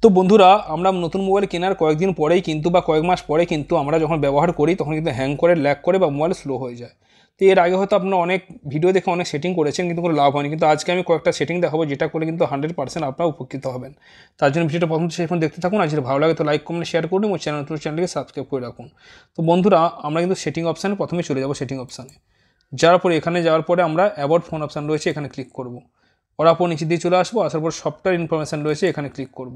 তো বন্ধুরা, আমরা নতুন মোবাইল কেনার কয়েকদিন পরেই কিন্তু বা কয়েক মাস পরে কিন্তু আমরা যখন ব্যবহার করি তখন কিন্তু হ্যাং করে, ল্যাগ করে বা মোবাইল স্লো হয়ে যায়। তো এর আগে হয়তো আপনারা অনেক ভিডিও দেখে অনেক সেটিং করেছেন, কিন্তু কোনো লাভ হয়নি। কিন্তু আজকে আমি কয়েকটা সেটিং দেখাবো যেটা করে কিন্তু 100% আপনারা উপকৃত হবেন। তার জন্য ভিডিওটা প্রথম থেকে শেষ পর্যন্ত দেখতে থাকুন। আর যদি ভালো লাগে তো লাইক, কমেন্ট, শেয়ার করুন এবং চ্যানেলটিকে সাবস্ক্রাইব করে রাখুন। তো বন্ধুরা, আমরা কিন্তু সেটিং অপশানে প্রথমে চলে যাব। সেটিং অপশানে যাওয়ার পরে এখানে যাওয়ার পরে আমরা অ্যাবাউট ফোন অপশান রয়েছে, এখানে ক্লিক করব। করার পর নিচে দিয়ে চলে আসবো, আসার পর সফটওয়্যার ইনফরমেশান রয়েছে, এখানে ক্লিক করব।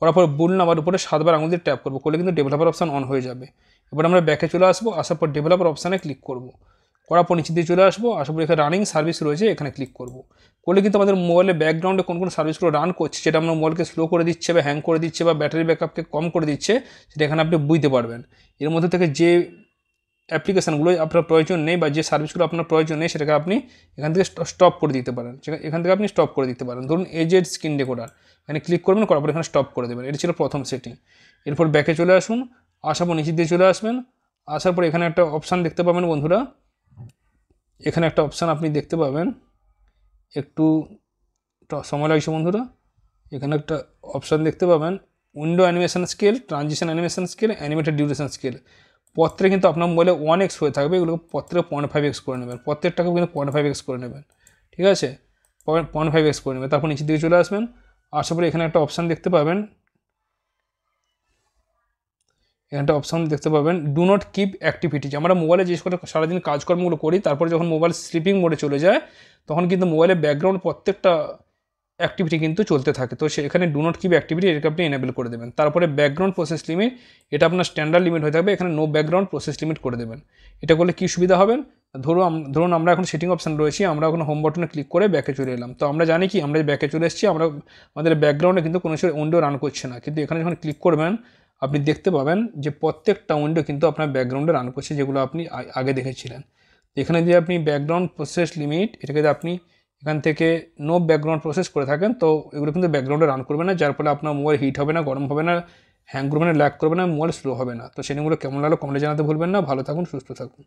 করার পর বুল নাম্বার উপরে 7বার আঙুল দিয়ে ট্যাপ করবো, করলে কিন্তু ডেভেলপার অপশান অন হয়ে যাবে। এবার আমরা ব্যাকে চলে আসবো, আসার পর ডেভেলপার অপশানে ক্লিক করব। করার পর নিচে দিয়ে চলে আসবো, আসার পর এখানে রানিং সার্ভিস রয়েছে, এখানে ক্লিক করব। করলে কিন্তু আমাদের মোবাইলের ব্যাকগ্রাউন্ডে কোন কোন সার্ভিসগুলো রান করছে, যেটা আমরা মোবাইলকে স্লো করে দিচ্ছে বা হ্যাং করে দিচ্ছে বা ব্যাটারি ব্যাকআপকে কম করে দিচ্ছে, সেটা এখানে আপনি বুঝতে পারবেন। এর মধ্যে থেকে যে অ্যাপ্লিকেশানগুলো আপনার প্রয়োজন নেই বা যে সার্ভিসগুলো আপনার প্রয়োজন নেই, সেটাকে আপনি এখান থেকে স্টপ করে দিতে পারেন। এখান থেকে আপনি স্টপ করে দিতে পারেন। ধরুন এজেড স্ক্রিন রেকর্ডার, এখানে ক্লিক করবেন, করার পর এখানে স্টপ করে দেবেন। এটা ছিল প্রথম সেটিং। এরপর ব্যাকে চলে আসুন, আসার পর নিচে দিয়ে চলে আসবেন। আসার পর এখানে একটা অপশান দেখতে পাবেন বন্ধুরা, এখানে একটা অপশান আপনি দেখতে পাবেন, একটু সময় লাগছে বন্ধুরা। এখানে একটা অপশান দেখতে পাবেন, window animation scale, transition animation scale, animated duration scale. পত্রে কিন্তু আপনার মোবাইলে 1x হয়ে থাকবে, এগুলোকে পত্রে 0.5x করে নেবেন। প্রত্যেকটাকেও কিন্তু 0.5x করে নেবেন, ঠিক আছে? 0.5x করে নেবেন। তারপর নিচের দিকে চলে আসবেন, আসার পরে এখানে একটা অপশান দেখতে পাবেন, এখানে একটা অপশান দেখতে পাবেন ডু নট কিপ অ্যাক্টিভিটিজ। আমরা মোবাইলে যে করে সারাদিন কাজকর্মগুলো করি, তারপরে যখন মোবাইল স্লিপিং মোডে চলে যায়, তখন কিন্তু মোবাইলের ব্যাকগ্রাউন্ড প্রত্যেকটা অ্যাক্টিভিটি কিন্তু চলতে থাকে। তো সেখানে ডু নট কিপ অ্যাক্টিভিটি এটাকে আপনি এনেবল করে দেবেন। তারপরে ব্যাকগ্রাউন্ড প্রসেস লিমিট, এটা আপনার স্ট্যান্ডার্ড লিমিট হয়ে থাকবে, এখানে নো ব্যাকগ্রাউন্ড প্রসেস লিমিট করে দেবেন। এটা করলে কী সুবিধা হবে, ধরুন আমরা এখন সেটিং অপশান রয়েছি, আমরা এখন হোম বাটনে ক্লিক করে ব্যাকে চলে এলাম। তো আমরা জানি কি, আমরা ব্যাকে চলে এসেছি, আমাদের ব্যাকগ্রাউন্ডে কিন্তু কোনো কিছু উইন্ডো রান করছে না। কিন্তু এখানে যখন ক্লিক করবেন, আপনি দেখতে পাবেন যে প্রত্যেকটা উইন্ডো কিন্তু আপনার ব্যাকগ্রাউন্ডে রান করছে, যেগুলো আপনি আগে দেখেছিলেন। এখানে যে আপনি ব্যাকগ্রাউন্ড প্রসেস লিমিট, এটাকে যদি আপনি এখান থেকে নো ব্যাকগ্রাউন্ড প্রসেস করে থাকেন, তো এগুলো কিন্তু ব্যাকগ্রাউন্ডে রান করবে না, যার ফলে আপনার মোবাইল হিট হবে না, গরম হবে না, হ্যাং করবে না, ল্যাগ করবে না, মোবাইল স্লো হবে না। তো সেগুলো কেমন লাগলো কমেন্টে জানাতে ভুলবেন না। ভালো থাকুন, সুস্থ থাকুন।